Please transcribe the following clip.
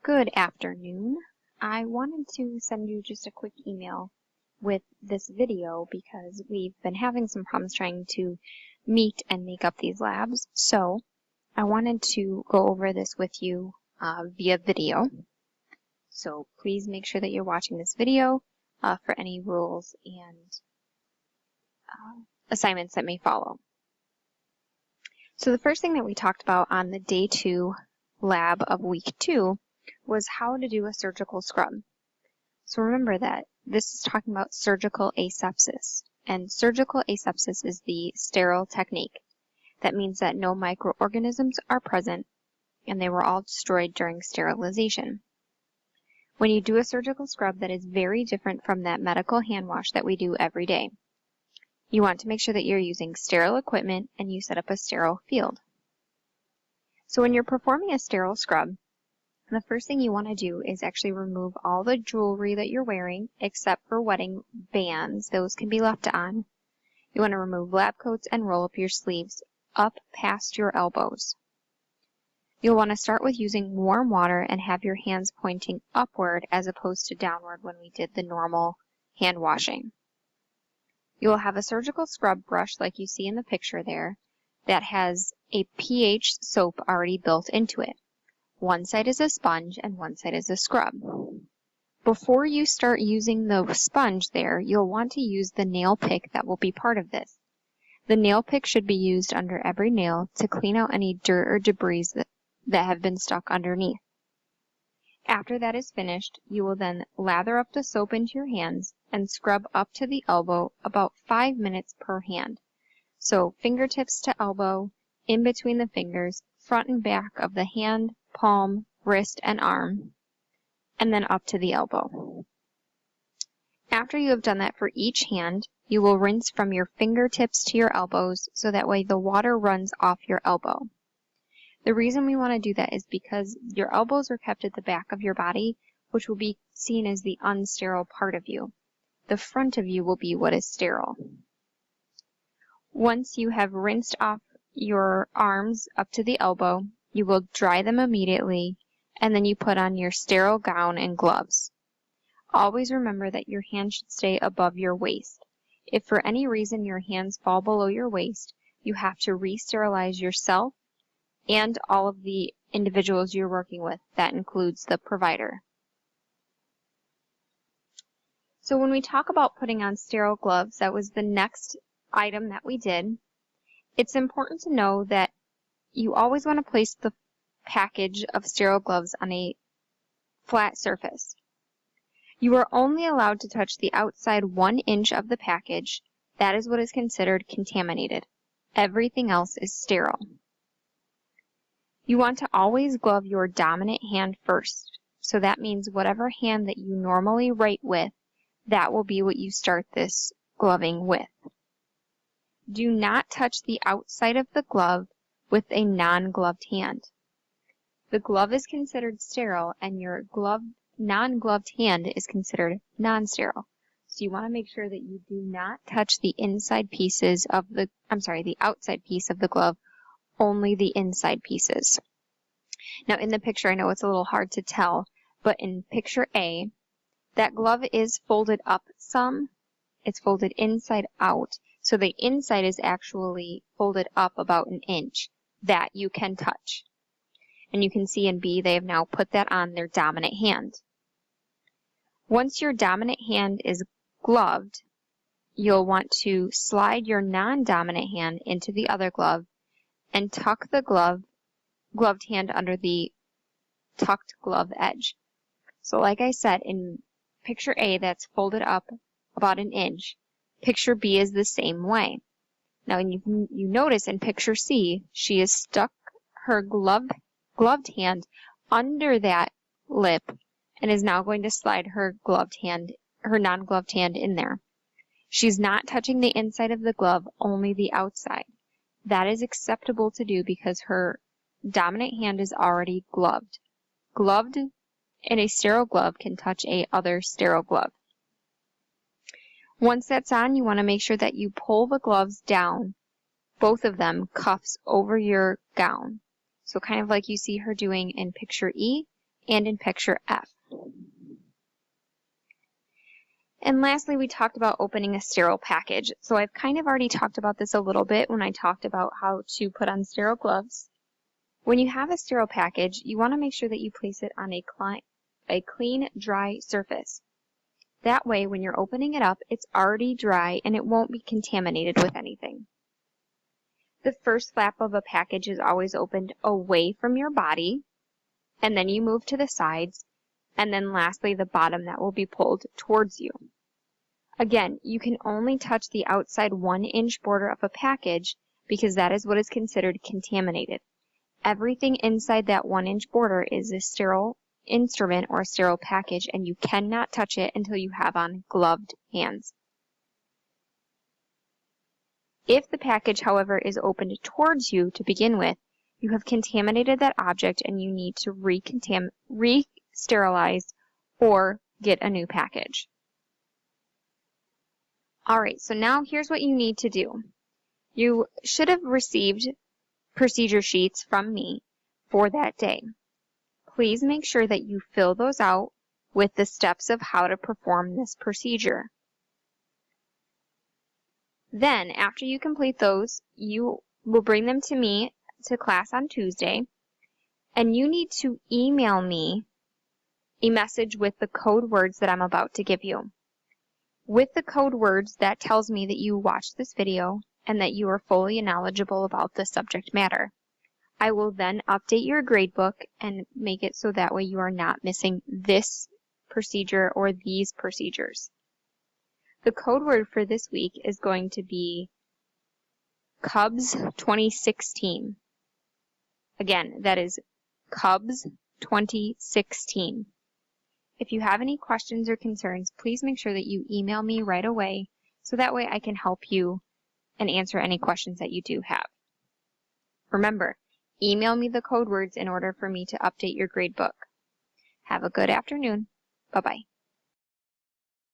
Good afternoon. I wanted to send you just a quick email with this video because we've been having some problems trying to meet and make up these labs. So I wanted to go over this with you via video. So please make sure that you're watching this video for any rules and assignments that may follow. So the first thing that we talked about on the day 2 lab of week 2 was how to do a surgical scrub. So remember that this is talking about surgical asepsis, and surgical asepsis is the sterile technique. That means that no microorganisms are present and they were all destroyed during sterilization. When you do a surgical scrub, that is very different from that medical hand wash that we do every day. You want to make sure that you're using sterile equipment and you set up a sterile field. So when you're performing a sterile scrub, the first thing you want to do is actually remove all the jewelry that you're wearing except for wedding bands. Those can be left on. You want to remove lab coats and roll up your sleeves up past your elbows. You'll want to start with using warm water and have your hands pointing upward as opposed to downward when we did the normal hand washing. You will have a surgical scrub brush like you see in the picture there that has a pH soap already built into it. One side is a sponge and one side is a scrub. Before you start using the sponge there, you'll want to use the nail pick that will be part of this. The nail pick should be used under every nail to clean out any dirt or debris that have been stuck underneath. After that is finished, you will then lather up the soap into your hands and scrub up to the elbow about 5 minutes per hand. So fingertips to elbow, in between the fingers, front and back of the hand, palm, wrist, and arm, and then up to the elbow. After you have done that for each hand, you will rinse from your fingertips to your elbows so that way the water runs off your elbow. The reason we want to do that is because your elbows are kept at the back of your body, which will be seen as the unsterile part of you. The front of you will be what is sterile. Once you have rinsed off your arms up to the elbow, you will dry them immediately, and then you put on your sterile gown and gloves. Always remember that your hands should stay above your waist. If for any reason your hands fall below your waist, you have to re-sterilize yourself and all of the individuals you're working with. That includes the provider. So when we talk about putting on sterile gloves, that was the next item that we did. It's important to know that you always want to place the package of sterile gloves on a flat surface. You are only allowed to touch the outside 1 inch of the package. That is what is considered contaminated. Everything else is sterile. You want to always glove your dominant hand first. So that means whatever hand that you normally write with, that will be what you start this gloving with. Do not touch the outside of the glove with a non-gloved hand. The glove is considered sterile and your non-gloved hand is considered non-sterile. So you want to make sure that you do not touch the outside piece of the glove, only the inside pieces. Now in the picture, I know it's a little hard to tell, but in picture A, that glove is folded up some. It's folded inside out. So the inside is actually folded up about 1 inch. That you can touch. And you can see in B, they have now put that on their dominant hand. Once your dominant hand is gloved, you'll want to slide your non-dominant hand into the other glove and tuck the gloved hand under the tucked glove edge. So like I said, in picture A, that's folded up about 1 inch. Picture B is the same way. Now you notice in picture C, she has stuck her gloved hand under that lip and is now going to slide her non-gloved hand in there. She's not touching the inside of the glove, only the outside. That is acceptable to do because her dominant hand is already gloved. Gloved in a sterile glove can touch a other sterile glove. Once that's on, you want to make sure that you pull the gloves down, both of them, cuffs over your gown. So kind of like you see her doing in picture E, and in picture F. And lastly, we talked about opening a sterile package. So I've kind of already talked about this a little bit when I talked about how to put on sterile gloves. When you have a sterile package, you want to make sure that you place it on a clean, dry surface. That way, when you're opening it up, it's already dry and it won't be contaminated with anything. The first flap of a package is always opened away from your body, and then you move to the sides, and then lastly the bottom that will be pulled towards you. Again, you can only touch the outside 1-inch border of a package because that is what is considered contaminated. Everything inside that 1-inch border is a sterile instrument or a sterile package, and you cannot touch it until you have on gloved hands. If the package, however, is opened towards you to begin with, you have contaminated that object and you need to re-sterilize or get a new package. Alright, so now here's what you need to do. You should have received procedure sheets from me for that day. Please make sure that you fill those out with the steps of how to perform this procedure. Then, after you complete those, you will bring them to me to class on Tuesday, and you need to email me a message with the code words that I'm about to give you. With the code words, that tells me that you watched this video and that you are fully knowledgeable about the subject matter. I will then update your gradebook and make it so that way you are not missing this procedure or these procedures. The code word for this week is going to be Cubs 2016. Again, that is Cubs 2016. If you have any questions or concerns, please make sure that you email me right away so that way I can help you and answer any questions that you do have. Remember, email me the code words in order for me to update your gradebook. Have a good afternoon. Bye-bye.